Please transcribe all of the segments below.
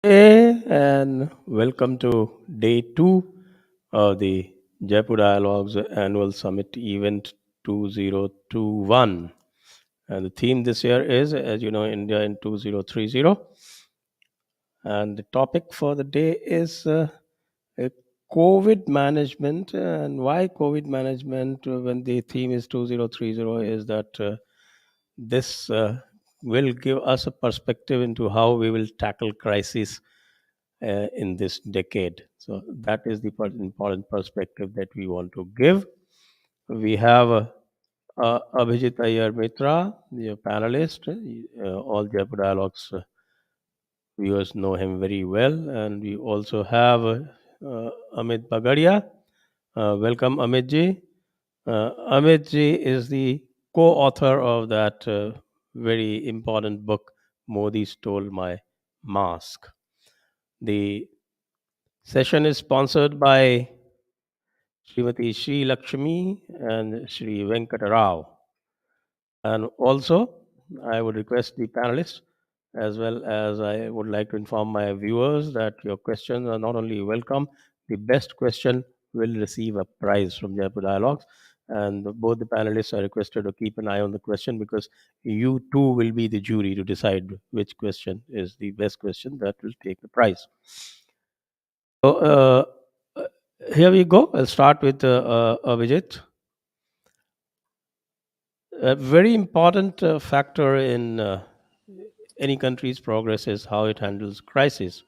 Hey, and welcome to day two of the Jaipur Dialogues Annual Summit Event 2021. And the theme this year is, as you know, India in 2030. And the topic for the day is uh, COVID management. And why COVID management when the theme is 2030 is that this will give us a perspective into how we will tackle crisis in this decade. So that is the important perspective that we want to give. We have Abhijit Iyer Mitra, the panelist. All Jaipur Dialogues viewers know him very well. And we also have Amit Bagaria. Welcome, Amit ji. Amit ji is the co-author of that very important book, Modi Stole My Mask. The session is sponsored by Srimati Sri Lakshmi and Sri Venkata Rao. And also, I would request the panelists, as well as I would like to inform my viewers that your questions are not only welcome, the best question will receive a prize from Jaipur Dialogues. And both the panelists are requested to keep an eye on the question because you too will be the jury to decide which question is the best question that will take the prize. So, uh, here we go. I'll start with Abhijit. A very important factor in any country's progress is how it handles crisis.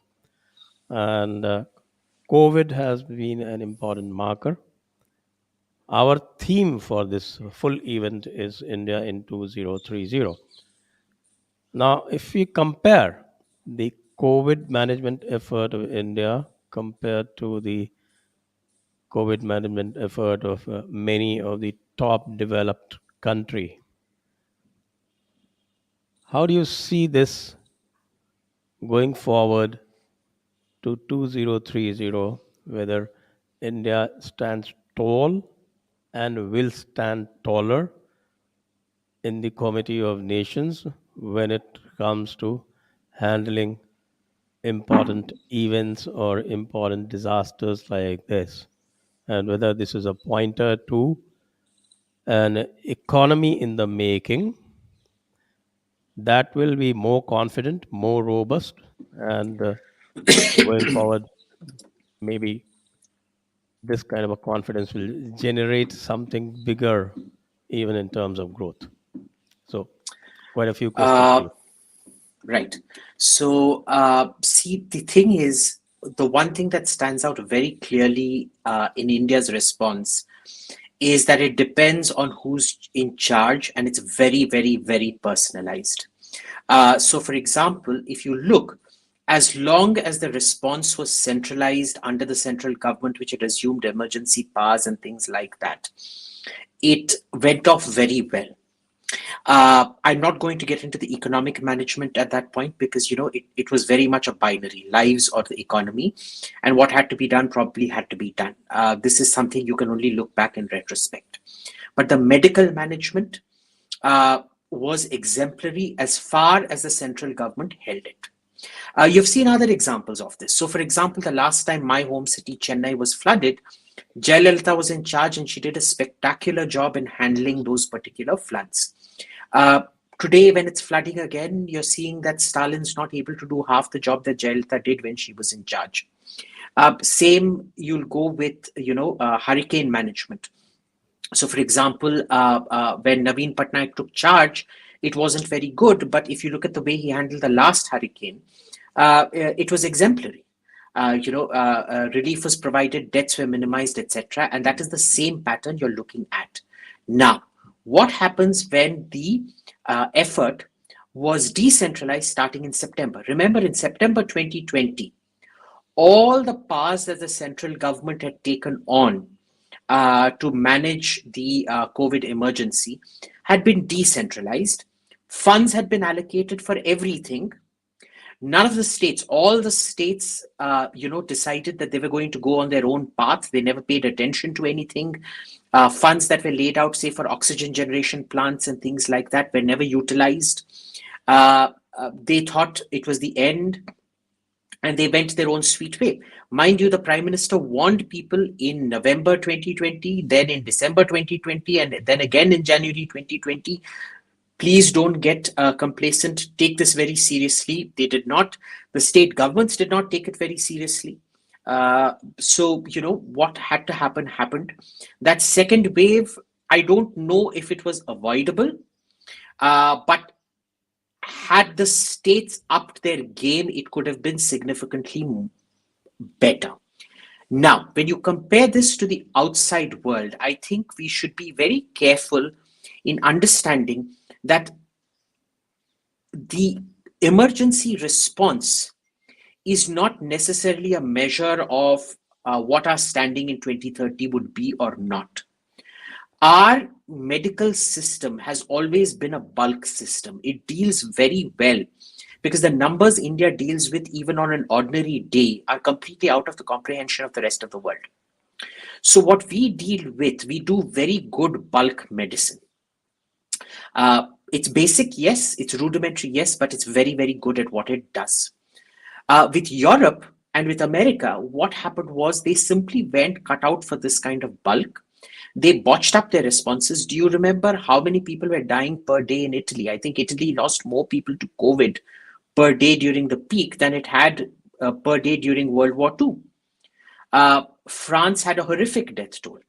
And COVID has been an important marker. Our theme for this full event is India in 2030. Now, if we compare the COVID management effort of India compared to the COVID management effort of many of the top developed country, how do you see this going forward to 2030, whether India stands tall and will stand taller in the Committee of Nations when it comes to handling important events or important disasters like this, and whether this is a pointer to an economy in the making that will be more confident, more robust, and going forward, maybe this kind of a confidence will generate something bigger even in terms of growth. So quite a few questions for Uh, you. right. See, the thing is, the one thing that stands out very clearly in India's response is that it depends on who's in charge, and it's very, very, very personalized. For example, if you look, as long as the response was centralized under the central government, which had assumed emergency powers and things like that, it went off very well. I'm not going to get into the economic management at that point because it was very much a binary, lives or the economy, and what had to be done probably had to be done. This is something you can only look back in retrospect. But the medical management was exemplary as far as the central government held it. You've seen other examples of this. So, for example, the last time my home city, Chennai, was flooded, Jayalalitha was in charge and she did a spectacular job in handling those particular floods. Uh, Today, when it's flooding again, you're seeing that Stalin's not able to do half the job that Jayalalitha did when she was in charge. Same, you'll go with, hurricane management. So, for example, when Naveen Patnaik took charge, it wasn't very good. But if you look at the way he handled the last hurricane, it was exemplary. Relief was provided, deaths were minimized, etc. And that is the same pattern you're looking at. Now, what happens when the effort was decentralized starting in September? Remember, in September 2020, all the powers that the central government had taken on to manage the COVID emergency had been decentralized. Funds had been allocated for everything. None of the states, all the states, decided that they were going to go on their own path. They never paid attention to anything. Funds that were laid out, say, for oxygen generation plants and things like that, were never utilized. They thought it was the end. and they went their own sweet way. Mind you, the Prime Minister warned people in November 2020, then in December 2020, and then again in January 2020. Please don't get complacent. Take this very seriously. They did not. The state governments did not take it very seriously. So, what had to happen happened. That second wave, I don't know if it was avoidable, but had the states upped their game, it could have been significantly better. Now, when you compare this to the outside world, I think we should be very careful in understanding that the emergency response is not necessarily a measure of what our standing in 2030 would be or not. Our medical system has always been a bulk system. It deals very well because the numbers India deals with, even on an ordinary day, are completely out of the comprehension of the rest of the world. So, what we deal with, we do very good bulk medicine. It's basic, yes, it's rudimentary, yes, but it's very, very good at what it does. With Europe and with America, what happened was they simply went cut out for this kind of bulk. They botched up their responses. Do you remember how many people were dying per day in Italy? I think Italy lost more people to COVID per day during the peak than it had per day during World War II. France had a horrific death toll.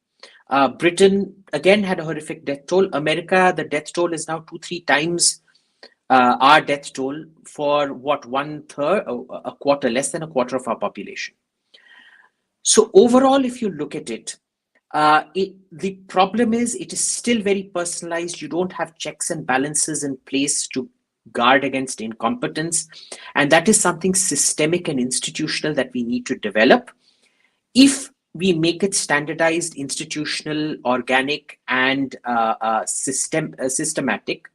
Britain again had a horrific death toll. America, the death toll is now 2-3 times our death toll for what, a quarter, less than a quarter of our population. So overall, if you look at it, the problem is it is still very personalized. You don't have checks and balances in place to guard against incompetence, and that is something systemic and institutional that we need to develop. If we make it standardized, institutional, organic, and systematic,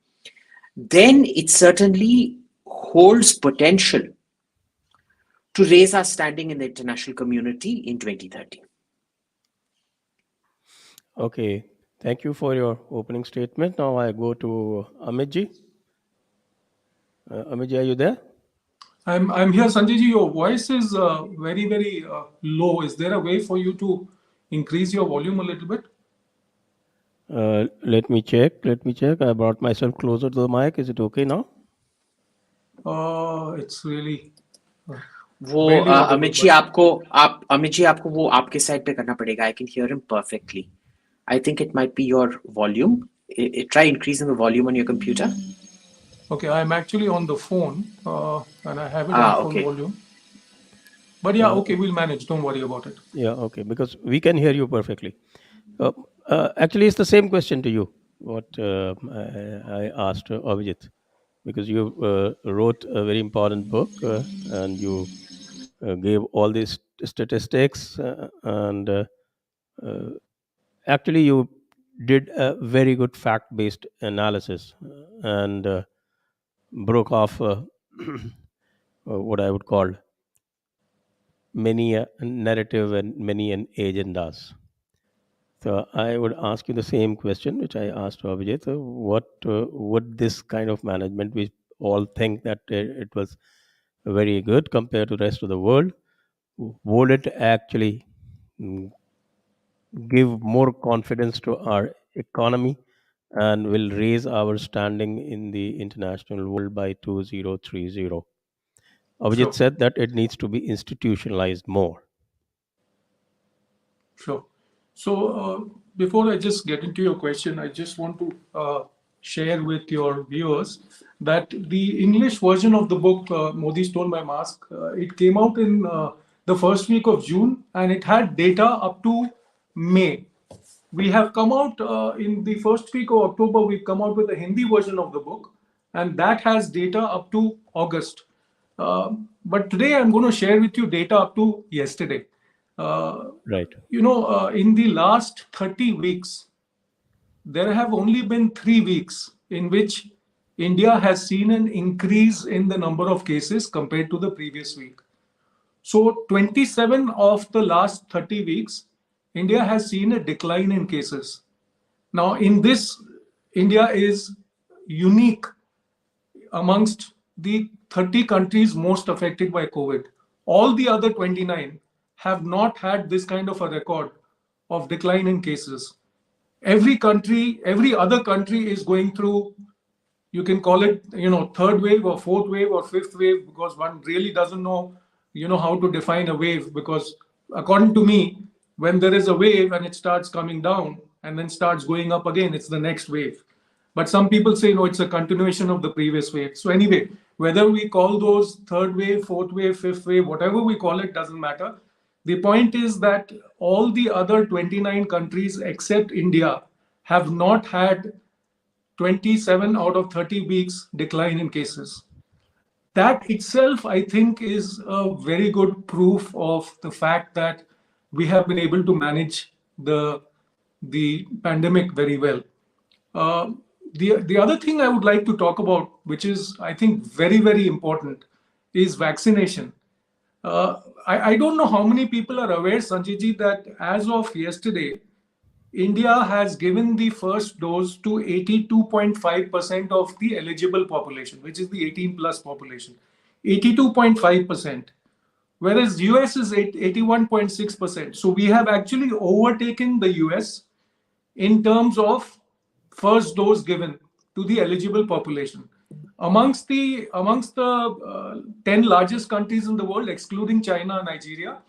then it certainly holds potential to raise our standing in the international community in 2030. Okay, thank you for your opening statement. Now I go to Amitji. Amitji, are you there? I'm here, Sanjay ji. Your voice is very low. Is there a way for you to increase your volume a little bit? Let me check. I brought myself closer to the mic. Is it okay now? It's really वो barely audible, Amit ji आपको वो आपके side पे करना पड़ेगा. I can hear him perfectly. I think it might be your volume. Try increasing the volume on your computer. Okay, I'm actually on the phone and I have it on full Okay. volume. But yeah, okay, we'll manage. Don't worry about it. Yeah, okay, because we can hear you perfectly. Actually, it's the same question to you, what I asked Abhijit, because you wrote a very important book and you gave all these statistics and actually you did a very good fact-based analysis and broke off what I would call many a narrative and many an agendas. So I would ask you the same question which I asked Abhijit. What would this kind of management, we all think that it was very good compared to the rest of the world, would it actually mm, give more confidence to our economy and will raise our standing in the international world by 2030? Abhijit Sure. said that it needs to be institutionalized more. Sure. So before I just get into your question, I just want to share with your viewers that the English version of the book, Modi Stole My Mask, it came out in the first week of June and it had data up to May. We have come out in the first week of October, we've come out with a Hindi version of the book, and that has data up to August. But today I'm going to share with you data up to yesterday. Right. In the last 30 weeks, there have only been 3 weeks in which India has seen an increase in the number of cases compared to the previous week. So 27 of the last 30 weeks, India has seen a decline in cases. Now, in this, India is unique amongst the 30 countries most affected by COVID. all the other 29 have not had this kind of a record of decline in cases. Every other country is going through, you can call it, third wave or fourth wave or fifth wave, because one really doesn't know, how to define a wave. Because according to me, when there is a wave and it starts coming down and then starts going up again, it's the next wave. But some people say, no, it's a continuation of the previous wave. So anyway, whether we call those third wave, fourth wave, fifth wave, whatever we call it, doesn't matter. The point is that all the other 29 countries except India have not had 27 out of 30 weeks decline in cases. That itself, I think, is a very good proof of the fact that we have been able to manage the pandemic very well. The other thing I would like to talk about, which is, I think, very, very important, is vaccination. I don't know how many people are aware, Sanjay ji, that as of yesterday, India has given the first dose to 82.5% of the eligible population, which is the 18 plus population. 82.5%, whereas US is 81.6%. So we have actually overtaken the US in terms of first dose given to the eligible population. Amongst the 10 largest countries in the world, excluding China and Nigeria,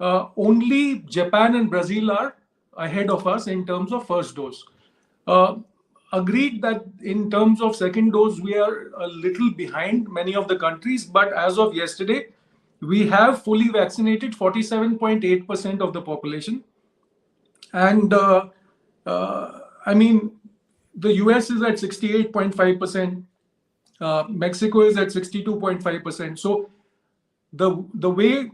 only Japan and Brazil are ahead of us in terms of first dose. Agreed that in terms of second dose, we are a little behind many of the countries, but as of yesterday, we have fully vaccinated 47.8% of the population. And I mean, the US is at 68.5%, Mexico is at 62.5%. So the way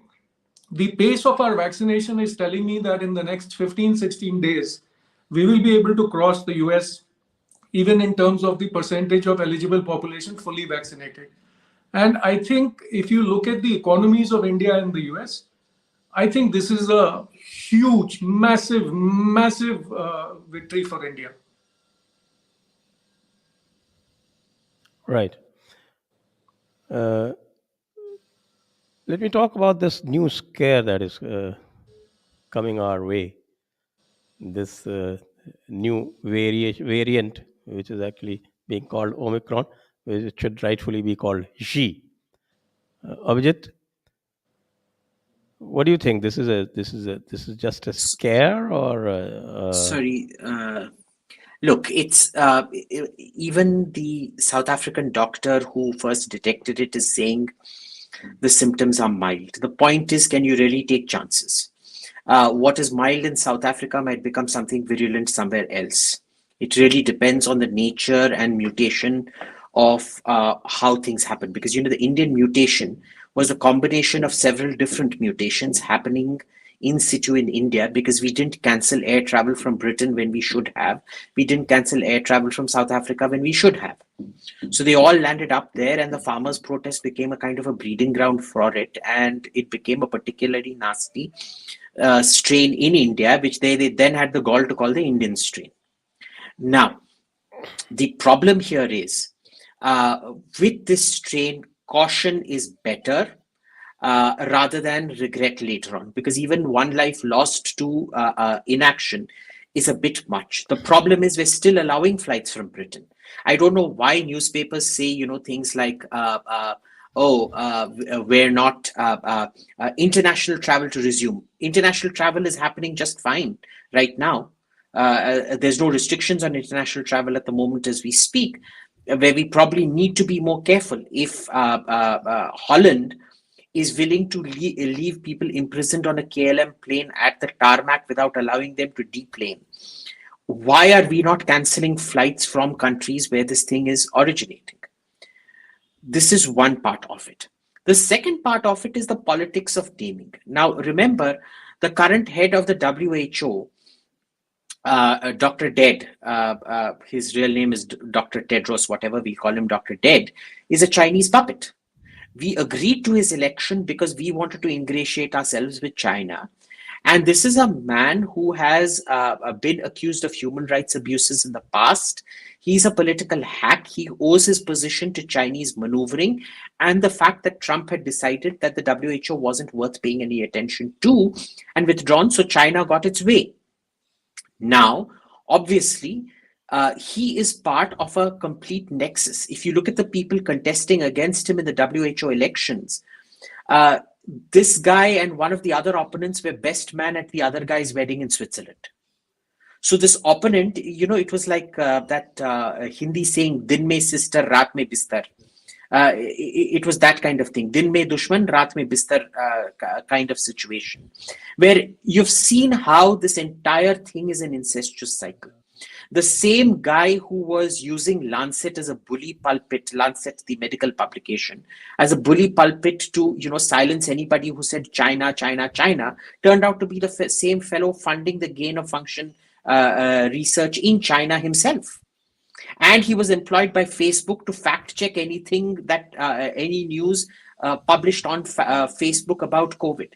the pace of our vaccination is telling me that in the next 15, 16 days, we will be able to cross the US, even in terms of the percentage of eligible population fully vaccinated. And I think if you look at the economies of India and the US, I think this is a huge, massive, massive victory for India. Right. Let me talk about this new scare that is coming our way. This new variant, which is actually being called Omicron, which should rightfully be called Xi. Abhijit, what do you think? This is just a scare, or Sorry, look, it's even the South African doctor who first detected it is saying the symptoms are mild. The point is, can you really take chances? What is mild in South Africa might become something virulent somewhere else. It really depends on the nature and mutation of how things happen. Because, the Indian mutation was a combination of several different mutations happening in situ in India, because we didn't cancel air travel from Britain when we should have. We didn't cancel air travel from South Africa when we should have. So they all landed up there, and the farmers' protest became a kind of a breeding ground for it, and it became a particularly nasty strain in India, which they then had the gall to call the Indian strain. Now, the problem here is, with this strain, caution is better rather than regret later on, because even one life lost to inaction is a bit much. The problem is we're still allowing flights from Britain. I don't know why newspapers say, things like, we're not international travel to resume. International travel is happening just fine right now. There's no restrictions on international travel at the moment as we speak, where we probably need to be more careful. If Holland is willing to leave people imprisoned on a KLM plane at the tarmac without allowing them to deplane, why are we not cancelling flights from countries where this thing is originating? This is one part of it. The second part of it is the politics of taming. Now, remember, the current head of the WHO, Dr. Dead, his real name is Dr. Tedros, whatever we call him, Dr. Dead, is a Chinese puppet. We agreed to his election because we wanted to ingratiate ourselves with China. And this is a man who has been accused of human rights abuses in the past. He's a political hack. He owes his position to Chinese maneuvering and the fact that Trump had decided that the WHO wasn't worth paying any attention to and withdrawn, so China got its way. Now, obviously, he is part of a complete nexus. If you look at the people contesting against him in the WHO elections, uh, this guy and one of the other opponents were best man at the other guy's wedding in Switzerland. So this opponent, it was like that Hindi saying, "Din mein sister, raat mein bistar." It was that kind of thing. Din mein dushman, raat mein bistar kind of situation, where you've seen how this entire thing is an incestuous cycle. The same guy who was using Lancet as a bully pulpit, Lancet, the medical publication, as a bully pulpit to silence anybody who said China, China, China, turned out to be the same fellow funding the gain of function research in China himself. And he was employed by Facebook to fact check anything that any news published on Facebook about COVID.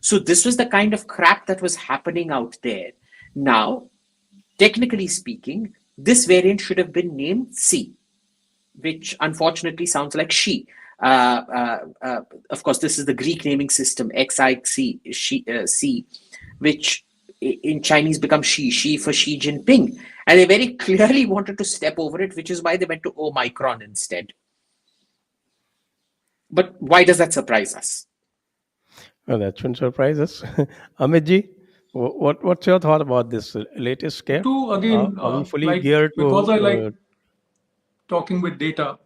So this was the kind of crap that was happening out there. Now, technically speaking, this variant should have been named C, which unfortunately sounds like she. Of course, this is the Greek naming system, XIC, C, which in Chinese becomes she for Xi Jinping. And they very clearly wanted to step over it, which is why they went to Omicron instead. But why does that surprise us? Well, that shouldn't surprise us. Amitji, what's your thought about this latest scare? To again, Are we fully like, geared because I like to? talking with data,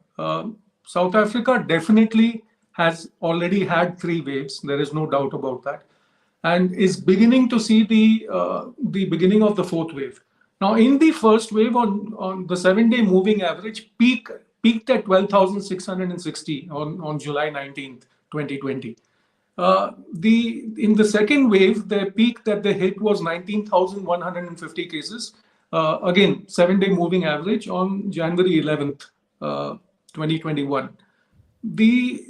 South Africa definitely has already had 3 waves. There is no doubt about that, and is beginning to see the beginning of the 4th wave. Now, in the first wave, on the 7-day moving average, peaked at 12,660 on July 19th, 2020. In the second wave, the peak that they hit was 19,150 cases. Again, 7-day moving average on January 11th, 2021. The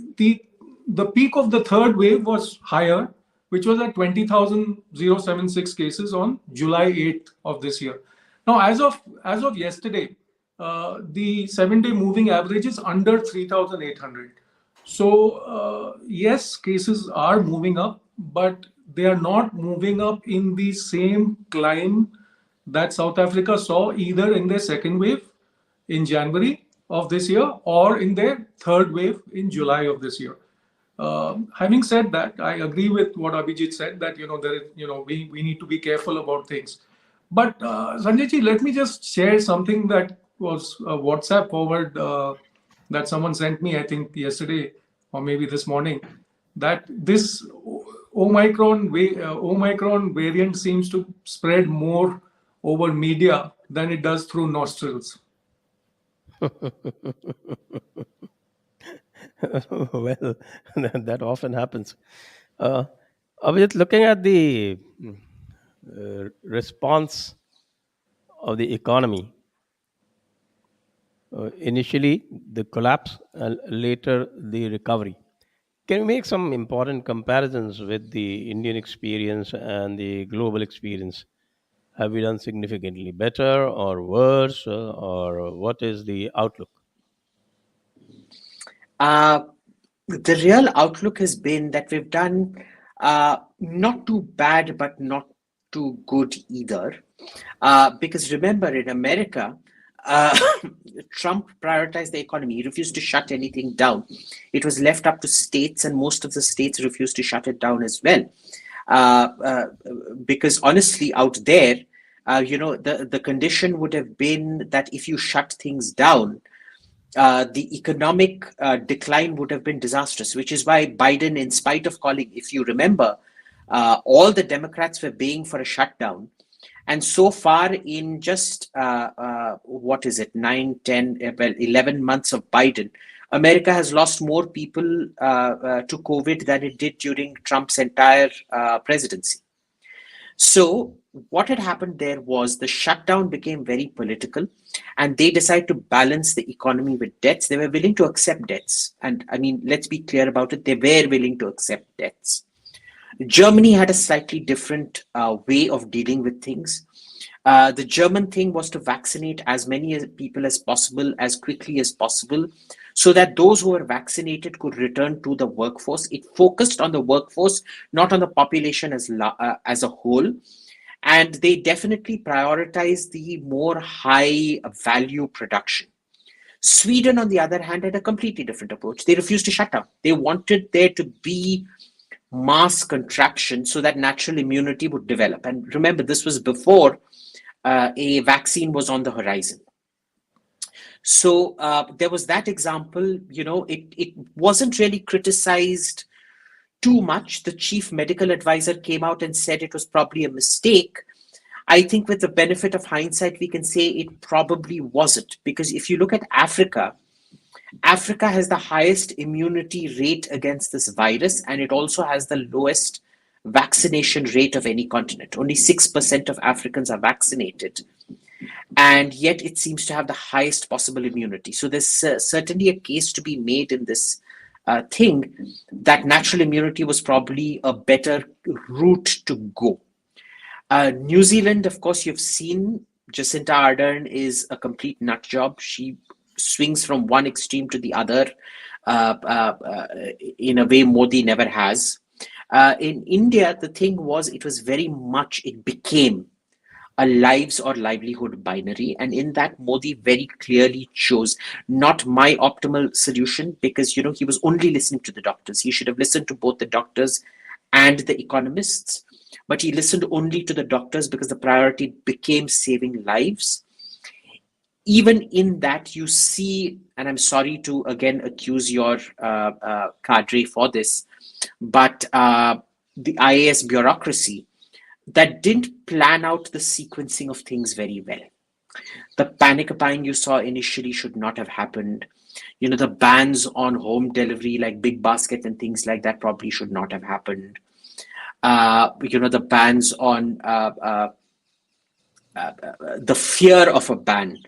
peak of the third wave was higher, which was at 20,076 cases on July 8th of this year. Now, as of yesterday, the 7-day moving average is under 3,800. So yes, cases are moving up, but they are not moving up in the same climb that South Africa saw either in their second wave in January of this year or in their third wave in July of this year. Having said that, I agree with what Abhijit said, that we need to be careful about things. But Sanjay ji, let me just share something that was a WhatsApp forward that someone sent me, I think yesterday or maybe this morning, that this Omicron variant seems to spread more over media than it does through nostrils. Well, that often happens. Abhijit, looking at the response of the economy, initially the collapse and later the recovery. Can you make some important comparisons with the Indian experience and the global experience? Have we done significantly better or worse, or what is the outlook? Uh, the real outlook has been that we've done not too bad, but not too good either. Because remember, in America, uh, Trump prioritized the economy. He refused to shut anything down. It was left up to states, and most of the states refused to shut it down as well. Uh, uh, because honestly, out there, the condition would have been that if you shut things down, the economic decline would have been disastrous, which is why Biden, in spite of calling, if you remember, all the Democrats were baying for a shutdown. And so far, in just what is it, 9, 10, 11 months of Biden, America has lost more people to COVID than it did during Trump's entire presidency. So what had happened there was the shutdown became very political, and they decided to balance the economy with debts. They were willing to accept debts. And I mean, let's be clear about it. They were willing to accept debts. Germany had a slightly different way of dealing with things. The German thing was to vaccinate as many people as possible, as quickly as possible, so that those who were vaccinated could return to the workforce. It focused on the workforce, not on the population as a whole. And they definitely prioritized the more high value production. Sweden, on the other hand, had a completely different approach. They refused to shut down. They wanted there to be mass contraction so that natural immunity would develop. And remember, this was before a vaccine was on the horizon. So there was that example. It wasn't really criticized too much. The chief medical advisor came out and said it was probably a mistake. I think with the benefit of hindsight, we can say it probably wasn't, because if you look at Africa, Africa has the highest immunity rate against this virus, and it also has the lowest vaccination rate of any continent. Only 6% of Africans are vaccinated, and yet it seems to have the highest possible immunity. So there's certainly a case to be made in this thing that natural immunity was probably a better route to go. New Zealand, of course, you've seen Jacinda Ardern is a complete nut job. She swings from one extreme to the other in a way Modi never has. In India, the thing was, it became a lives or livelihood binary. And in that, Modi very clearly chose not my optimal solution, because, he was only listening to the doctors. He should have listened to both the doctors and the economists. But he listened only to the doctors because the priority became saving lives. Even in that, you see, and I'm sorry to again accuse your cadre for this, but the IAS bureaucracy that didn't plan out the sequencing of things very well. The panic buying you saw initially should not have happened. The bans on home delivery like Big Basket and things like that probably should not have happened. The bans on the fear of a ban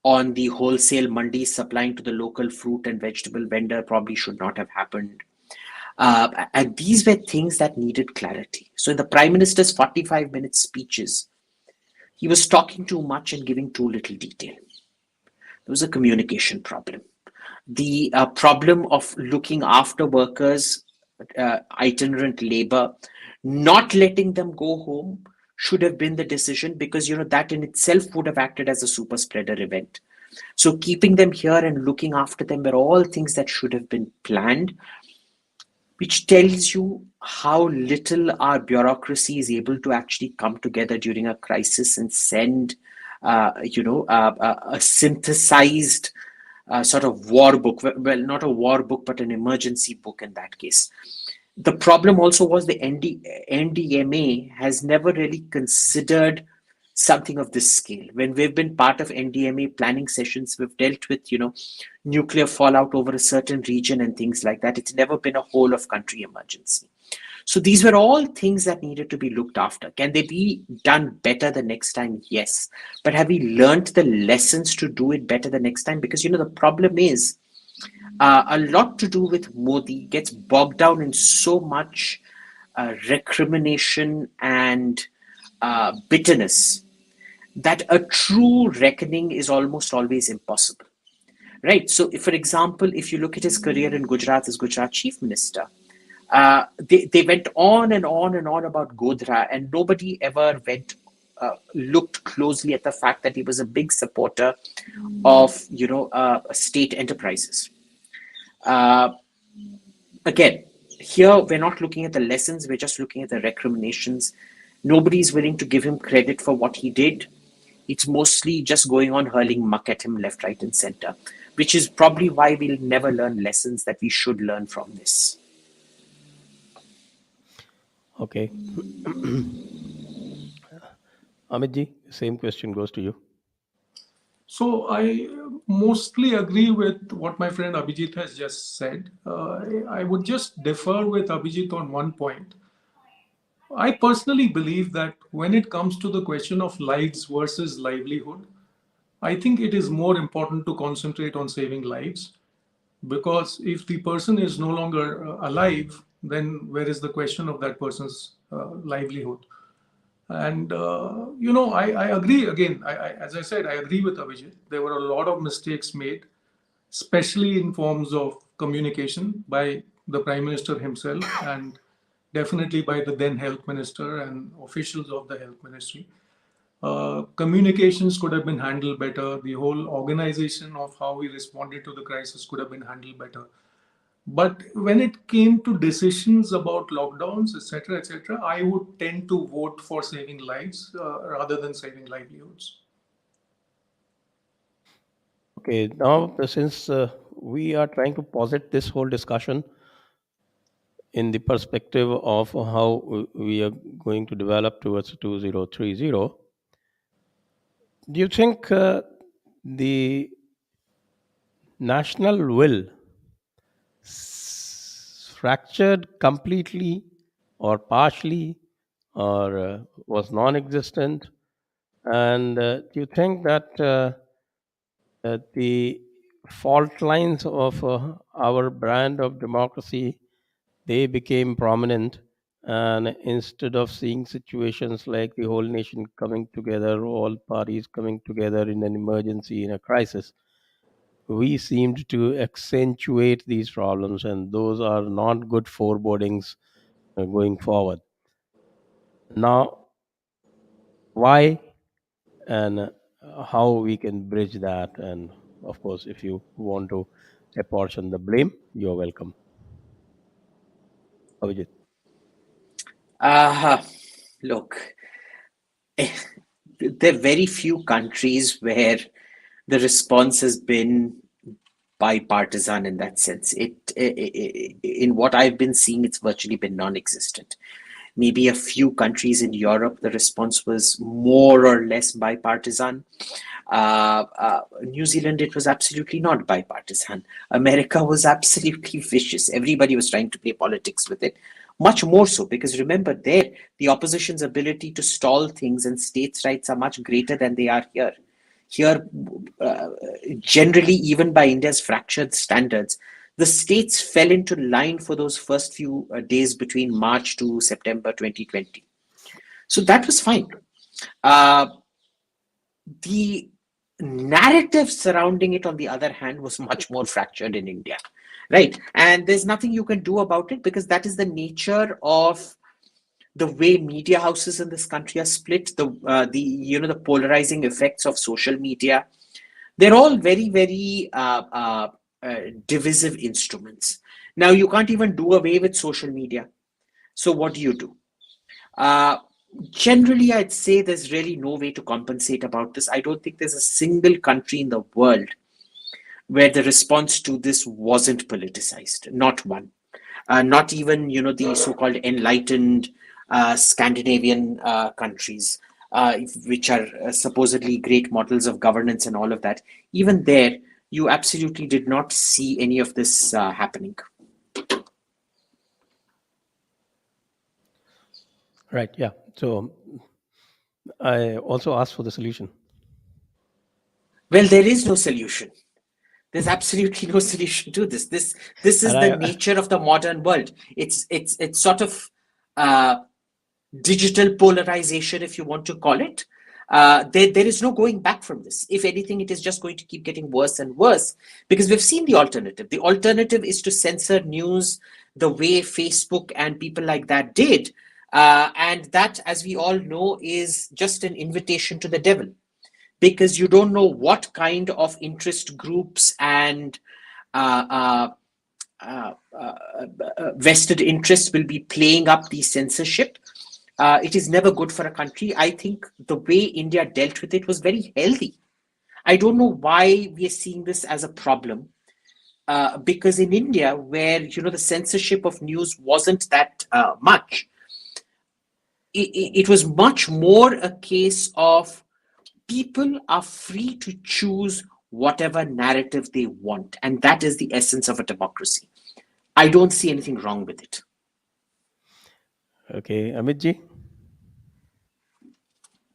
on the wholesale mandis supplying to the local fruit and vegetable vendor probably should not have happened. And these were things that needed clarity. So in the Prime Minister's 45-minute speeches, he was talking too much and giving too little detail. There was a communication problem. The problem of looking after workers, itinerant labor, not letting them go home should have been the decision, because that in itself would have acted as a super spreader event. So keeping them here and looking after them were all things that should have been planned, which tells you how little our bureaucracy is able to actually come together during a crisis and send a synthesized sort of war book. Well, not a war book, but an emergency book in that case. The problem also was the NDMA has never really considered something of this scale. When we've been part of NDMA planning sessions, we've dealt with, nuclear fallout over a certain region and things like that. It's never been a whole of country emergency. So these were all things that needed to be looked after. Can they be done better the next time? Yes. But have we learned the lessons to do it better the next time? Because, the problem is a lot to do with Modi gets bogged down in so much recrimination and bitterness that a true reckoning is almost always impossible. Right. So, for example, if you look at his career in Gujarat as Gujarat Chief Minister, they went on and on and on about Godhra, and nobody ever looked closely at the fact that he was a big supporter of state enterprises. Again, here we're not looking at the lessons, we're just looking at the recriminations. Nobody's willing to give him credit for what he did. It's mostly just going on hurling muck at him left, right, and center, which is probably why we'll never learn lessons that we should learn from this. Okay. Amitji, same question goes to you. So I mostly agree with what my friend Abhijit has just said. I would just differ with Abhijit on one point. I personally believe that when it comes to the question of lives versus livelihood, I think it is more important to concentrate on saving lives, because if the person is no longer alive, then where is the question of that person's livelihood? And I agree again. As I said, I agree with Abhijit. There were a lot of mistakes made, especially in forms of communication by the Prime Minister himself and definitely by the then Health Minister and officials of the Health Ministry. Communications could have been handled better. The whole organization of how we responded to the crisis could have been handled better. But when it came to decisions about lockdowns, etc., I would tend to vote for saving lives rather than saving livelihoods. Okay, now since we are trying to posit this whole discussion in the perspective of how we are going to develop towards 2030, do you think the national will fractured completely or partially or was non existent? And do you think that the fault lines of our brand of democracy they became prominent, and instead of seeing situations like the whole nation coming together, all parties coming together in an emergency, in a crisis, we seemed to accentuate these problems, and those are not good forebodings going forward. Now, why and how we can bridge that? And of course, if you want to apportion the blame, you're welcome. Abhijit. Uh, Look, there are very few countries where the response has been bipartisan in that sense. In what I've been seeing, it's virtually been non-existent. Maybe a few countries in Europe, the response was more or less bipartisan. New Zealand, it was absolutely not bipartisan. America was absolutely vicious. Everybody was trying to play politics with it. Much more so, because remember, there, the opposition's ability to stall things and states' rights are much greater than they are here. Here, generally, even by India's fractured standards, the states fell into line for those first few days between March to September 2020. So that was fine. The narrative surrounding it, on the other hand, was much more fractured in India, right? And there's nothing you can do about it, because that is the nature of the way media houses in this country are split. The polarizing effects of social media, they're all very, very divisive instruments. Now, you can't even do away with social media. So what do you do? Generally, I'd say there's really no way to compensate about this. I don't think there's a single country in the world where the response to this wasn't politicized. Not one. Not even, the so-called enlightened Scandinavian countries, which are supposedly great models of governance and all of that. Even there, you absolutely did not see any of this happening. Right. Yeah. So I also asked for the solution. Well, there is no solution. There's absolutely no solution to this. This is the nature of the modern world. It's sort of digital polarization, if you want to call it. There is no going back from this. If anything, it is just going to keep getting worse and worse, because we've seen the alternative. The alternative is to censor news the way Facebook and people like that did. And that, as we all know, is just an invitation to the devil, because you don't know what kind of interest groups and vested interests will be playing up the censorship. It is never good for a country. I think the way India dealt with it was very healthy. I don't know why we are seeing this as a problem. Because in India, where the censorship of news wasn't that much, it was much more a case of people are free to choose whatever narrative they want, and that is the essence of a democracy. I don't see anything wrong with it. Okay, Amit ji.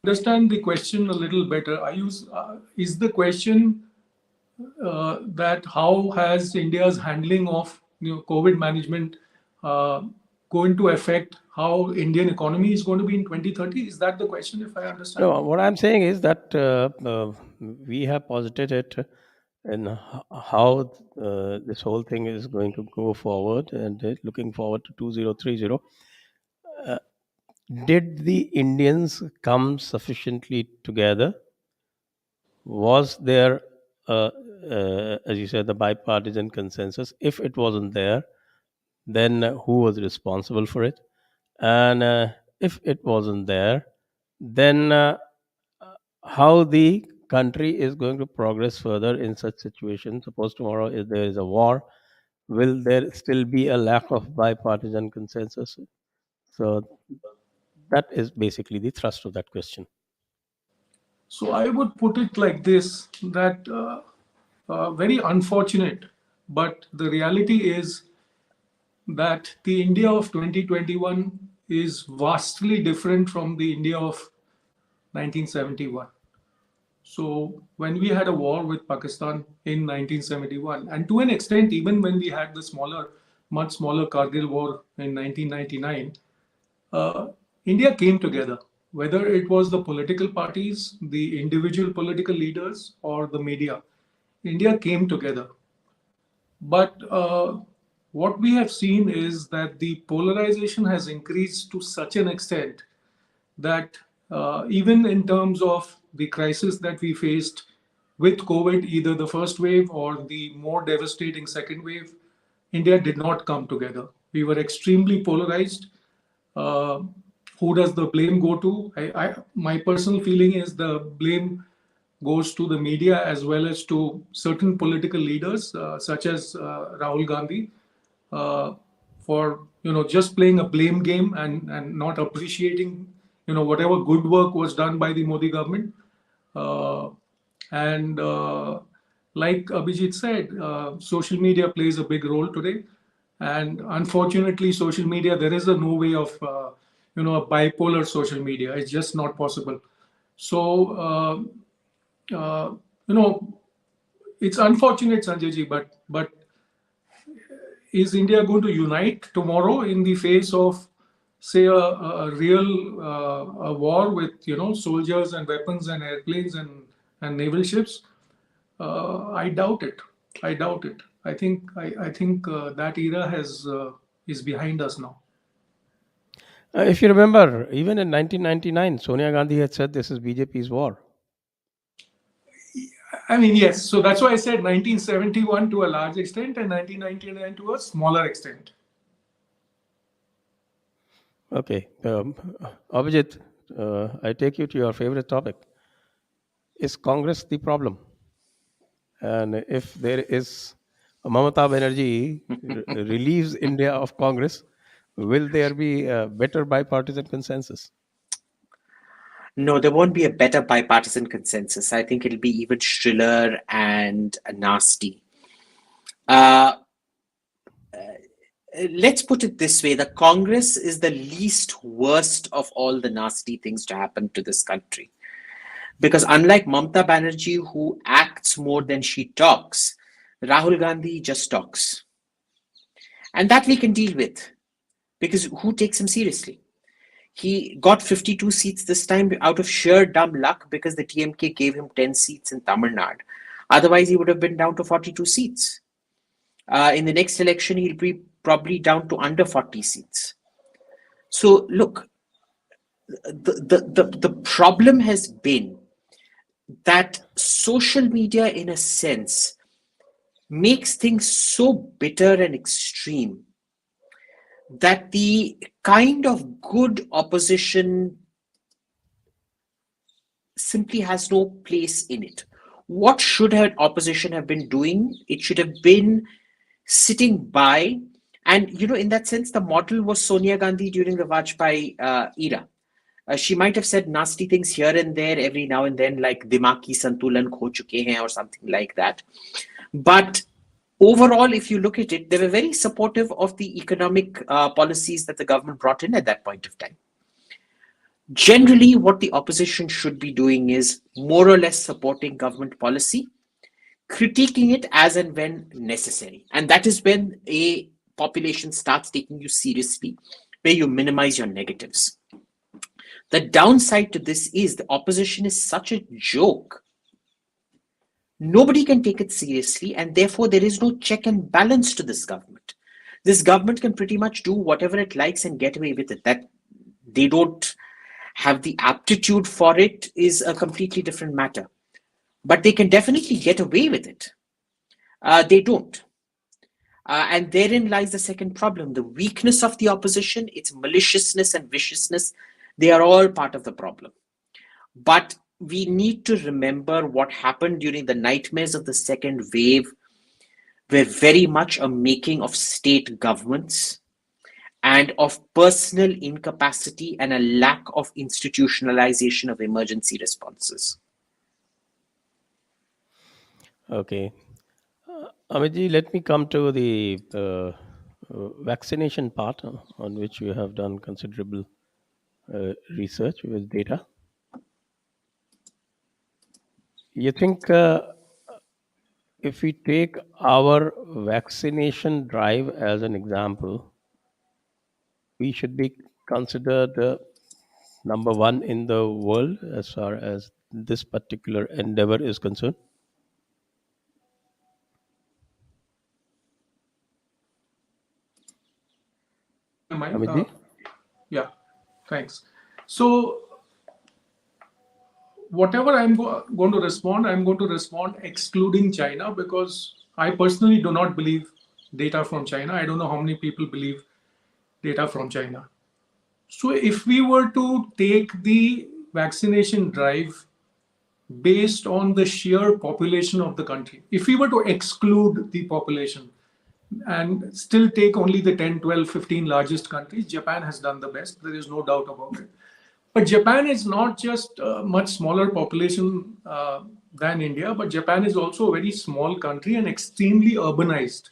Understand the question a little better. Is the question that how has India's handling of COVID management going to affect how Indian economy is going to be in 2030? Is that the question, if I understand? No, what I'm saying is that we have posited it in how this whole thing is going to go forward, and looking forward to 2030. Did the Indians come sufficiently together? Was there, as you said, the bipartisan consensus? If it wasn't there, then who was responsible for it? And if it wasn't there, then how the country is going to progress further in such situations? Suppose tomorrow if there is a war, will there still be a lack of bipartisan consensus? So that is basically the thrust of that question. So I would put it like this, that very unfortunate, but the reality is that the India of 2021 is vastly different from the India of 1971. So when we had a war with Pakistan in 1971, and to an extent, even when we had the much smaller Kargil war in 1999, uh, India came together, whether it was the political parties, the individual political leaders, or the media. India came together. But what we have seen is that the polarization has increased to such an extent that even in terms of the crisis that we faced with COVID, either the first wave or the more devastating second wave, India did not come together. We were extremely polarized. Uh, who does the blame go to? My personal feeling is the blame goes to the media as well as to certain political leaders, such as Rahul Gandhi, uh, for just playing a blame game and not appreciating whatever good work was done by the Modi government. Uh, and like Abhijit said, social media plays a big role today. And unfortunately, social media, there is no way of a bipolar social media. It's just not possible. So uh, you know, it's unfortunate, Sanjayji, but is India going to unite tomorrow in the face of, say, a real a war with soldiers and weapons and airplanes and naval ships? I doubt it. I doubt it. I think that era has is behind us now. If you remember, even in 1999, Sonia Gandhi had said this is BJP's war. I mean, yes. So that's why I said 1971 to a large extent and 1999 to a smaller extent. Okay. Abhijit, I take you to your favorite topic. Is Congress the problem? And if there is Mamata Banerjee relieves India of Congress, will there be a better bipartisan consensus? No, there won't be a better bipartisan consensus. I think it'll be even shriller and nasty. Let's put it this way: the Congress is the least worst of all the nasty things to happen to this country. Because unlike Mamata Banerjee, who acts more than she talks, Rahul Gandhi just talks. And that we can deal with, because who takes him seriously? He got 52 seats this time out of sheer dumb luck because the TMK gave him 10 seats in Tamil Nadu. Otherwise, he would have been down to 42 seats. In the next election, he'll be probably down to under 40 seats. So, look, the problem has been that social media, in a sense, makes things so bitter and extreme that the kind of good opposition simply has no place in it. What should an opposition have been doing? It should have been sitting by, and in that sense, the model was Sonia Gandhi during the Vajpayee era. She might have said nasty things here and there every now and then, like "Dimag ki santulan kho chuke hain" or something like that. But overall, if you look at it, they were very supportive of the economic policies that the government brought in at that point of time. Generally, what the opposition should be doing is more or less supporting government policy, critiquing it as and when necessary. And that is when a population starts taking you seriously, where you minimize your negatives. The downside to this is the opposition is such a joke. Nobody can take it seriously, and therefore there is no check and balance to this government. This government can pretty much do whatever it likes and get away with it. That they don't have the aptitude for it is a completely different matter. But they can definitely get away with it. They don't. And therein lies the second problem. The weakness of the opposition, its maliciousness and viciousness, they are all part of the problem. But we need to remember what happened during the nightmares of the second wave were very much a making of state governments and of personal incapacity and a lack of institutionalization of emergency responses. Okay. Amitji, let me come to the vaccination part on which you have done considerable research with data. You think if we take our vaccination drive as an example, we should be considered number one in the world as far as this particular endeavor is concerned? Amitji? Yeah, thanks. So whatever going to respond, I'm going to respond excluding China, because I personally do not believe data from China. I don't know how many people believe data from China. So if we were to take the vaccination drive based on the sheer population of the country, if we were to exclude the population and still take only the 10, 12, 15 largest countries, Japan has done the best. There is no doubt about it. But Japan is not just a much smaller population than India, but Japan is also a very small country and extremely urbanized.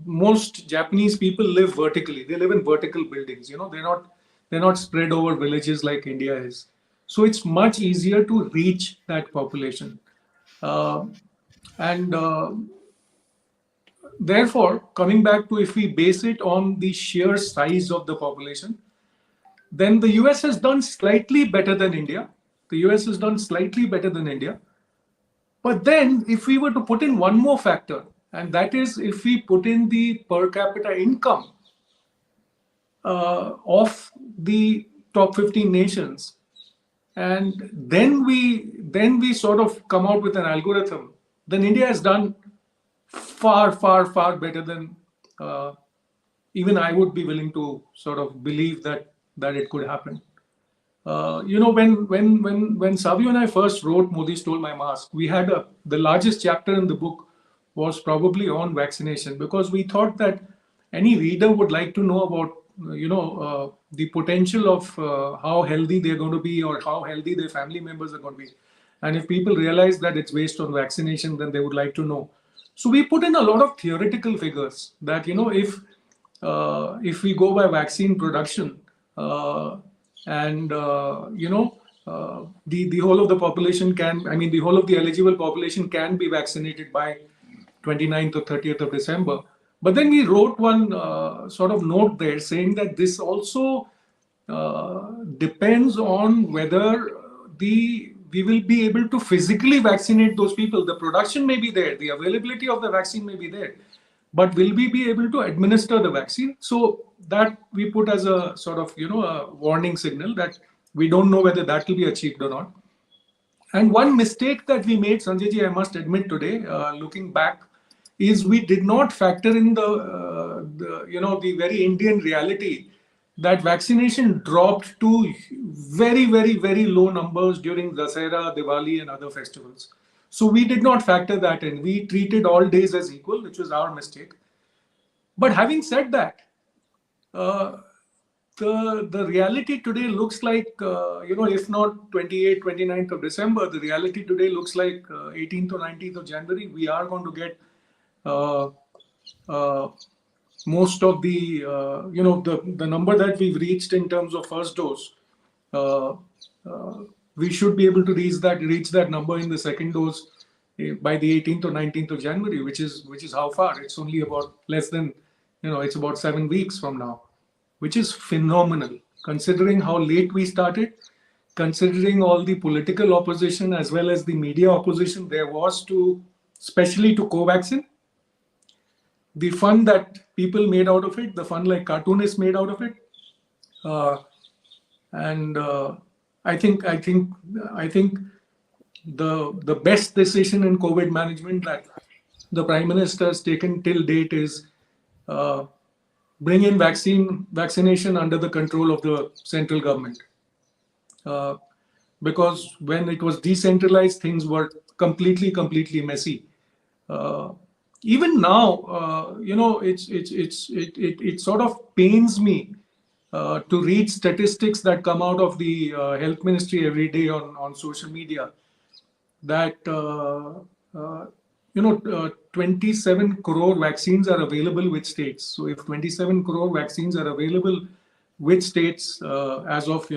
Most Japanese people live vertically. They live in vertical buildings. They're not spread over villages like India is. So it's much easier to reach that population. And therefore, coming back to, if we base it on the sheer size of the population, then the US has done slightly better than India. The US has done slightly better than India. But then, if we were to put in one more factor, and that is if we put in the per capita income of the top 15 nations, and then we sort of come out with an algorithm, then India has done far, far, far better than even I would be willing to sort of believe that it could happen. When Savio and I first wrote Modi Stole My Mask, we had the largest chapter in the book was probably on vaccination, because we thought that any reader would like to know about the potential of how healthy they're going to be, or how healthy their family members are going to be. And if people realize that it's based on vaccination, then they would like to know. So we put in a lot of theoretical figures that, if we go by vaccine production, and the whole of the population the whole of the eligible population can be vaccinated by 29th or 30th of December. But then we wrote one sort of note there saying that this also depends on whether we will be able to physically vaccinate those people. The production may be there, the availability of the vaccine may be there, but will we be able to administer the vaccine? So that we put as a sort of a warning signal that we don't know whether that will be achieved or not. And one mistake that we made, Sanjay ji, I must admit today, looking back, is we did not factor in the very Indian reality that vaccination dropped to very, very, very low numbers during Dussehra, Diwali, and other festivals. So we did not factor that in. We treated all days as equal, which was our mistake. But having said that, the reality today looks like, if not 28th, 29th of December, the reality today looks like 18th or 19th of January. We are going to get most of the, the number that we've reached in terms of first dose. We should be able to reach that number in the second dose by the 18th or 19th of January, which is how far? It's only about less than, it's about 7 weeks from now, which is phenomenal considering how late we started, considering all the political opposition as well as the media opposition there was to, especially to Covaxin, the fun that people made out of it, the fun like cartoonists made out of it, and I think the best decision in COVID management that the Prime Minister has taken till date is bring in vaccination under the control of the central government. Because when it was decentralized, things were completely messy. Even now, it sort of pains me to read statistics that come out of the health ministry every day on social media that 27 crore vaccines are available with states. So if 27 crore vaccines are available with states as of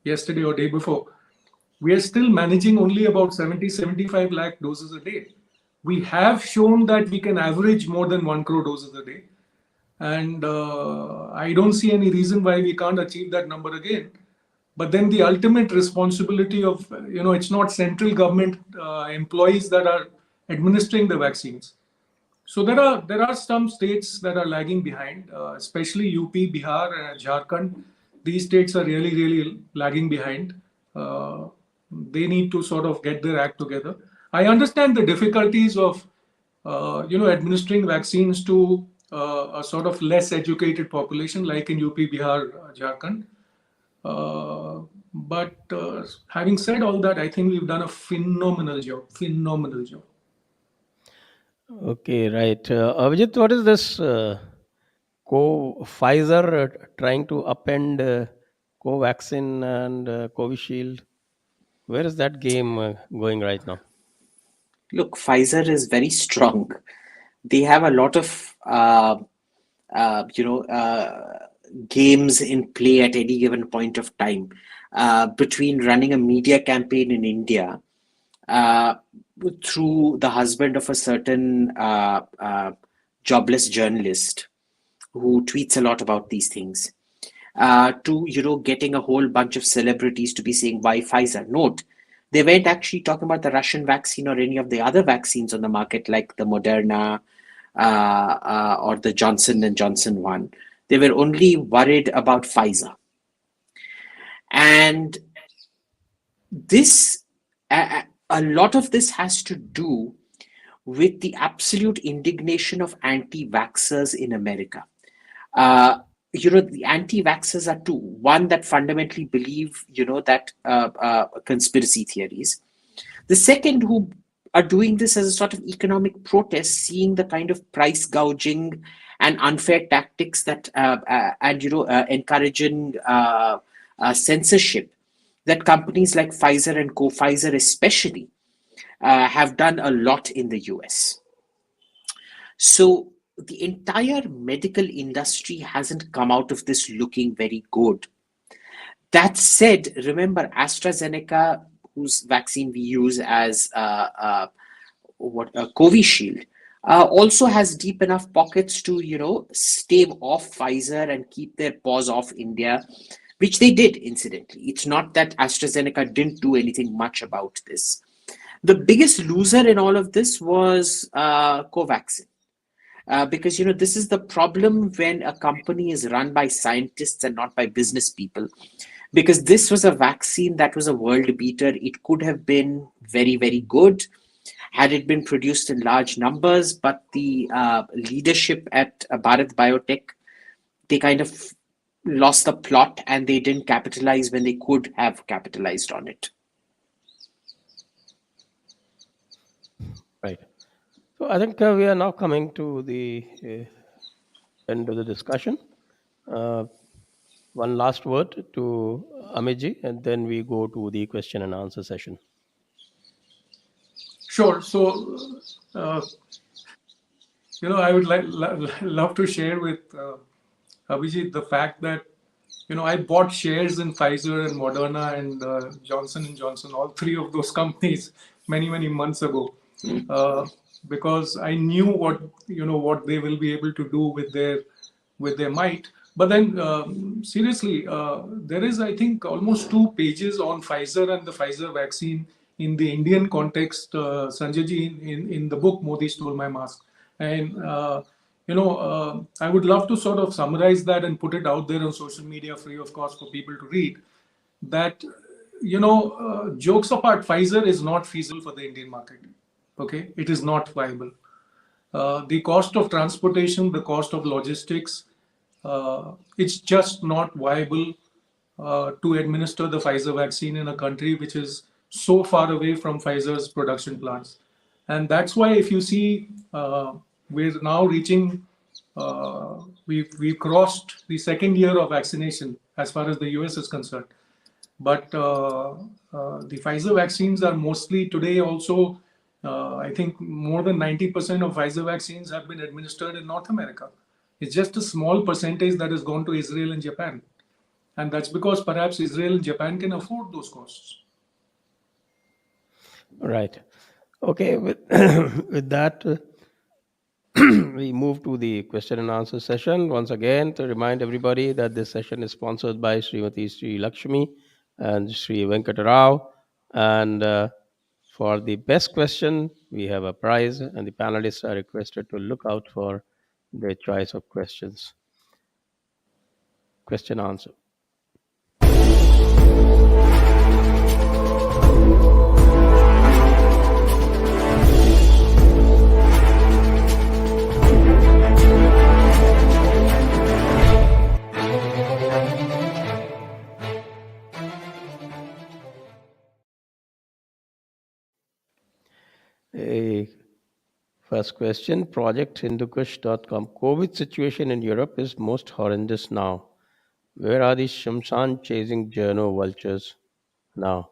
yesterday or day before, we are still managing only about 70-75 lakh doses a day. We have shown that we can average more than 1 crore doses a day. And I don't see any reason why we can't achieve that number again. But then the ultimate responsibility of, it's not central government employees that are administering the vaccines. So there are some states that are lagging behind, especially UP, Bihar, and Jharkhand. These states are really lagging behind. They need to sort of get their act together. I understand the difficulties of administering vaccines to a sort of less educated population, like in UP, Bihar, Jharkhand. But having said all that, I think we've done a phenomenal job. Okay, right. Abhijit, what is this Pfizer trying to upend Covaxin and Covishield? Where is that game going right now? Look, Pfizer is very strong. They have a lot of games in play at any given point of time. Between running a media campaign in India through the husband of a certain jobless journalist who tweets a lot about these things, to getting a whole bunch of celebrities to be saying why Pfizer. Note, they weren't actually talking about the Russian vaccine or any of the other vaccines on the market like the Moderna or the Johnson and Johnson one. They were only worried about Pfizer. And this, a lot of this has to do with the absolute indignation of anti-vaxxers in America. The anti-vaxxers are two. One that fundamentally believe, that conspiracy theories. The second who are doing this as a sort of economic protest, seeing the kind of price gouging and unfair tactics that encouraging censorship that companies like Pfizer and Pfizer especially have done a lot in the US. So the entire medical industry hasn't come out of this looking very good. That said, remember AstraZeneca, whose vaccine we use as Covishield, also has deep enough pockets to stave off Pfizer and keep their paws off India, which they did, incidentally. It's not that AstraZeneca didn't do anything much about this. The biggest loser in all of this was Covaxin. Because this is the problem when a company is run by scientists and not by business people. Because this was a vaccine that was a world beater. It could have been very, very good had it been produced in large numbers, but the leadership at Bharat Biotech, they kind of lost the plot and they didn't capitalize when they could have capitalized on it. Right. So I think we are now coming to the end of the discussion. One last word to Amitji, and then we go to the question and answer session. Sure. So, I would love to share with Abhijit the fact that, I bought shares in Pfizer and Moderna and Johnson and Johnson, all three of those companies, many months ago. uh, because I knew what they will be able to do with their might. But then, seriously, there is, I think, almost 2 pages on Pfizer and the Pfizer vaccine in the Indian context, Sanjay ji, in the book Modi Stole My Mask. And, I would love to sort of summarize that and put it out there on social media free of cost for people to read. That, jokes apart, Pfizer is not feasible for the Indian market. Okay, it is not viable. The cost of transportation, the cost of logistics, it's just not viable to administer the Pfizer vaccine in a country which is so far away from Pfizer's production plants. And that's why, if you see, we're now reaching, we've crossed the second year of vaccination as far as the US is concerned. But the Pfizer vaccines are mostly today also, I think more than 90% of Pfizer vaccines have been administered in North America. It's just a small percentage that has gone to Israel and Japan. And that's because perhaps Israel and Japan can afford those costs. Right. Okay. With, with that, we move to the question and answer session. Once again, to remind everybody that this session is sponsored by Srimati Sri Lakshmi and Sri Venkatarao. And for the best question, we have a prize, and the panelists are requested to look out for their choice of questions. Question answer. First question, projecthindukush.com. COVID situation in Europe is most horrendous now. Where are the Shamshan chasing journo vultures now?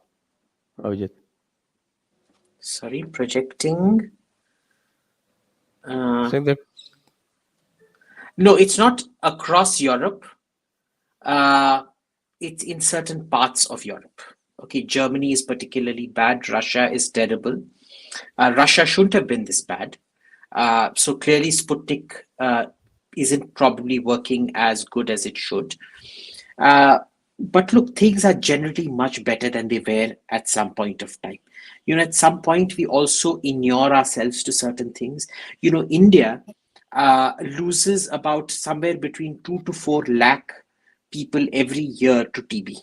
Abhijit. Sorry, projecting. Saying that No, it's not across Europe. It's in certain parts of Europe. Okay, Germany is particularly bad. Russia is terrible. Russia shouldn't have been this bad. So clearly, Sputnik isn't probably working as good as it should. But look, things are generally much better than they were at some point of time. At some point, we also inure ourselves to certain things. India loses about somewhere between 2 to 4 lakh people every year to TB.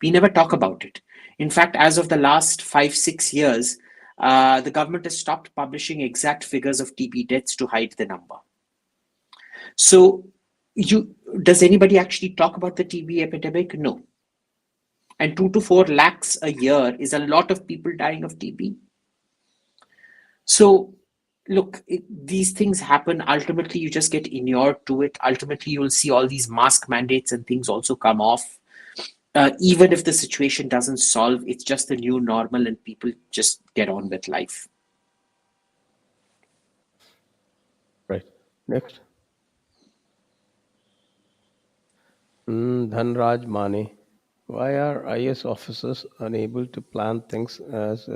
We never talk about it. In fact, as of the last 5-6 years, the government has stopped publishing exact figures of TB deaths to hide the number. So, does anybody actually talk about the TB epidemic? No. And 2 to 4 lakhs a year is a lot of people dying of TB. So, look, these things happen. Ultimately, you just get inured to it. Ultimately, you'll see all these mask mandates and things also come off. Even if the situation doesn't solve, it's just the new normal and people just get on with life. right. Next. Dhanraj Mane. Why are IS officers unable to plan things as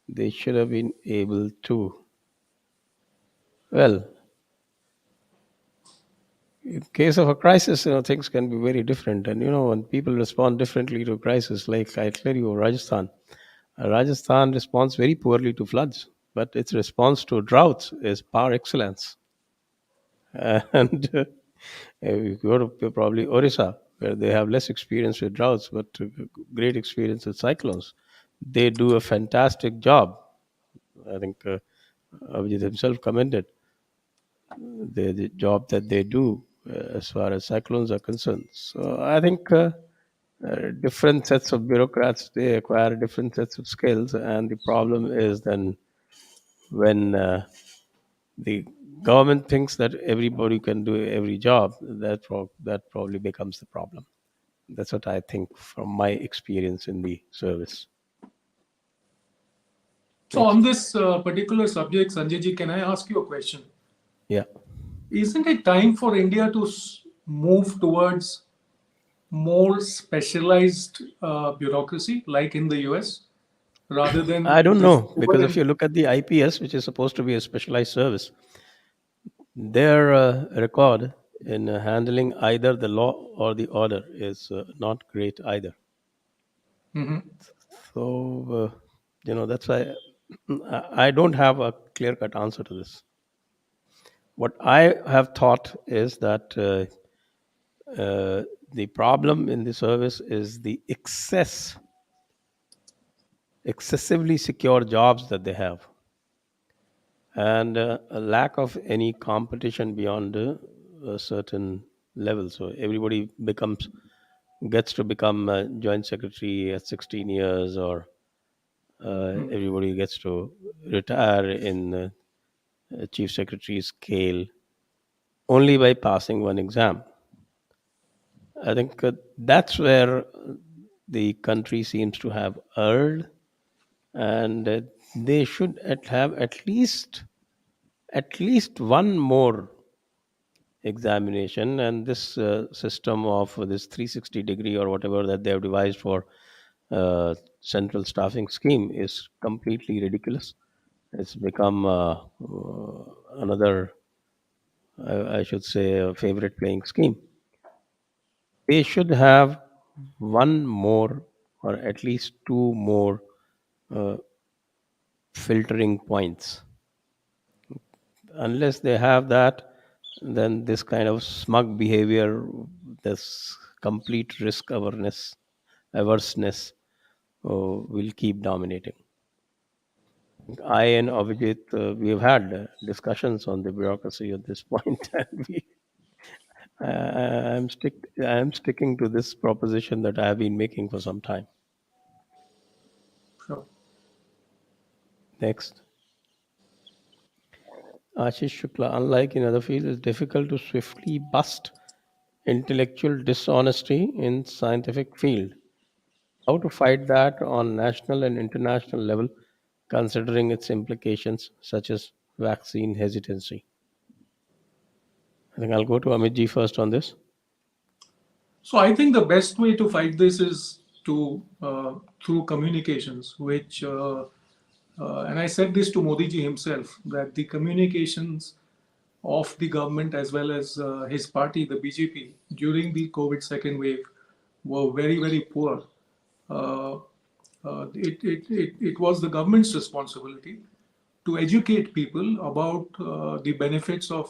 they should have been able to? Well, in case of a crisis, things can be very different. And, when people respond differently to a crisis, like I tell you, Rajasthan responds very poorly to floods, but its response to droughts is par excellence. And you go to probably Orissa, where they have less experience with droughts, but great experience with cyclones. They do a fantastic job. I think Abhijit himself commended the job that they do as far as cyclones are concerned. So I think different sets of bureaucrats, they acquire different sets of skills, and the problem is then when the government thinks that everybody can do every job, that probably becomes the problem. That's what I think from my experience in the service. So, on this particular subject, Sanjay ji, can I ask you a question? Yeah. Isn't it time for India to move towards more specialized bureaucracy, like in the US, rather than I don't this know, because if overwhelm. you look at the IPS, which is supposed to be a specialized service, their record in handling either the law or the order is not great either. Mhm. So, that's why I don't have a clear cut answer to this. What I have thought is that the problem in the service is the excessively secure jobs that they have, and a lack of any competition beyond a certain level. So everybody gets to become a joint secretary at 16 years, or everybody gets to retire in a chief secretary scale only by passing one exam. I think that's where the country seems to have erred, and they should have at least one more examination. And this system of this 360-degree or whatever that they have devised for central staffing scheme is completely ridiculous. It's become another, I should say, a favorite playing scheme. They should have one more, or at least two more uh, filtering points. Unless they have that, then this kind of smug behavior, this complete risk averseness, will keep dominating. I and Abhijit, we have had discussions on the bureaucracy at this point, and I'm sticking to this proposition that I have been making for some time. Sure. Next, Ashish Shukla, unlike in other fields, it's difficult to swiftly bust intellectual dishonesty in scientific field. How to fight that on national and international level, considering its implications such as vaccine hesitancy? I think I'll go to Amit ji first on this. So I think the best way to fight this is to through communications, which and I said this to Modi ji himself, that the communications of the government as well as his party, the BJP, during the COVID second wave were very, very poor. Uh, it was the government's responsibility to educate people about the benefits of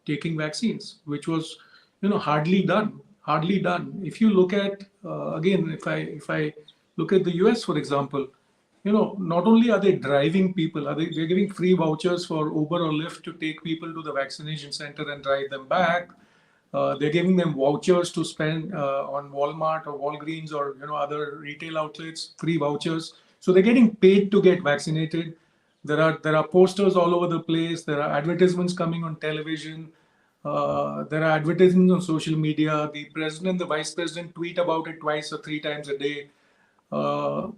taking vaccines, which was, hardly done. Hardly done. If you look at again, if I look at the US, for example, not only are they driving people, they're giving free vouchers for Uber or Lyft to take people to the vaccination center and drive them back. They're giving them vouchers to spend on Walmart or Walgreens or other retail outlets, free vouchers. So they're getting paid to get vaccinated. There are posters all over the place. There are advertisements coming on television. There are advertisements on social media. The president and the vice president tweet about it twice or three times a day. Uh,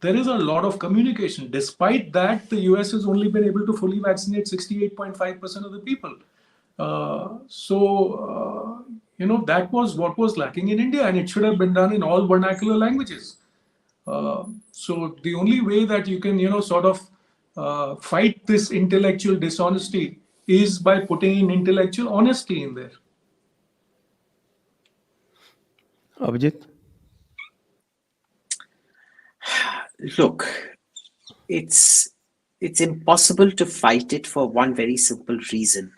there is a lot of communication. Despite that, the US has only been able to fully vaccinate 68.5% of the people. That was what was lacking in India, and it should have been done in all vernacular languages. So the only way that you can, sort of fight this intellectual dishonesty is by putting in intellectual honesty in there. Abhijit? Look, it's it's impossible to fight it for one very simple reason,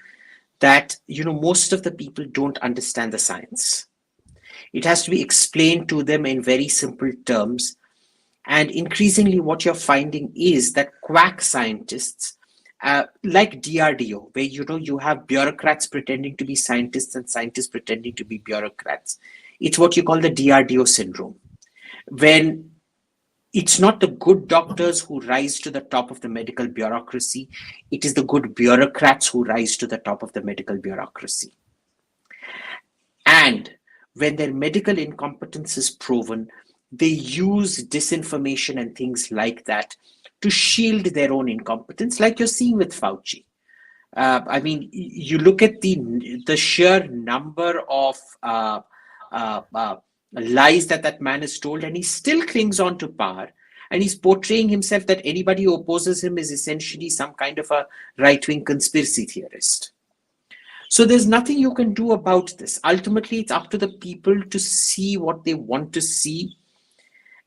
that most of the people don't understand the science. It has to be explained to them in very simple terms. And increasingly, what you're finding is that quack scientists, like DRDO, where you have bureaucrats pretending to be scientists and scientists pretending to be bureaucrats. It's what you call the DRDO syndrome. When it's not the good doctors who rise to the top of the medical bureaucracy, it is the good bureaucrats who rise to the top of the medical bureaucracy. And when their medical incompetence is proven, they use disinformation and things like that to shield their own incompetence, like you're seeing with Fauci. I mean, you look at the sheer number of uh, uh, lies that man is told, and he still clings on to power. And he's portraying himself that anybody who opposes him is essentially some kind of a right-wing conspiracy theorist. So there's nothing you can do about this. Ultimately, it's up to the people to see what they want to see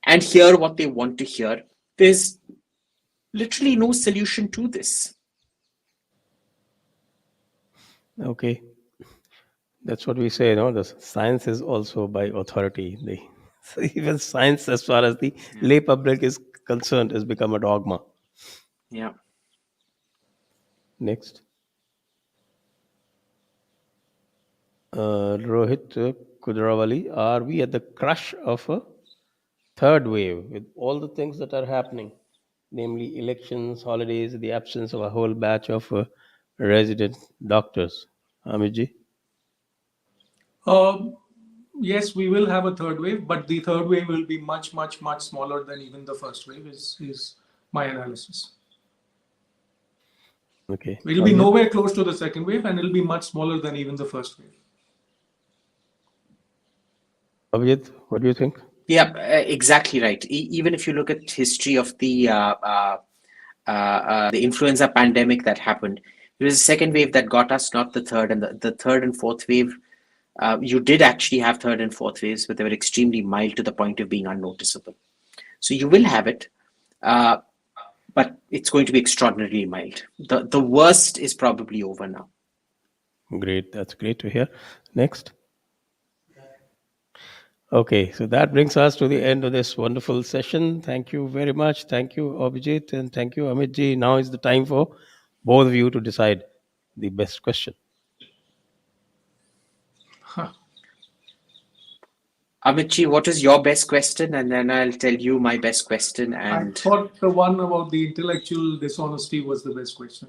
and hear what they want to hear. There's literally no solution to this. Okay. That's what we say, the science is also by authority. So even science, as far as the lay public is concerned, has become a dogma. Yeah. Next. Rohit Kudrawali, are we at the crush of a third wave with all the things that are happening, namely elections, holidays, the absence of a whole batch of resident doctors? Amiji? Yes, we will have a third wave, but the third wave will be much, much, much smaller than even the first wave, is my analysis. Okay. It will be nowhere close to the second wave, and it will be much smaller than even the first wave. Abhijit, what do you think? Yeah, exactly right. Even if you look at history of the influenza pandemic that happened, it was the second wave that got us, not the third. And the third and fourth wave, you did actually have third and fourth waves, but they were extremely mild to the point of being unnoticeable. So you will have it, but it's going to be extraordinarily mild. The worst is probably over now. Great. That's great to hear. Next. Okay, so that brings us to the end of this wonderful session. Thank you very much. Thank you, Abhijit, and thank you, Amitji. Now is the time for both of you to decide the best question. Amitji, what is your best question? And then I'll tell you my best question. And I thought the one about the intellectual dishonesty was the best question.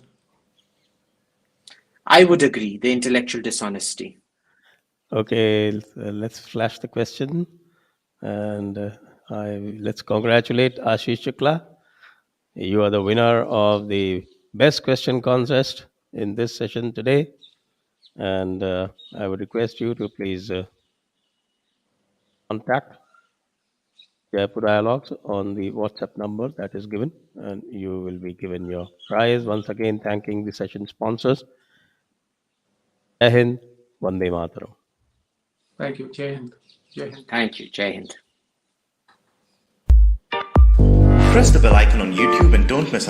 I would agree, the intellectual dishonesty. Okay, let's flash the question. And let's congratulate Ashish Chukla. You are the winner of the best question contest in this session today. And I would request you to please contact Jaipur Dialogues on the WhatsApp number that is given, and you will be given your prize. Once again, thanking the session sponsors. Jai Hind, Vande Mataram. Thank you. Jai Hind. Jai Hind. Thank you. Jai Hind. Press the bell icon on YouTube and don't miss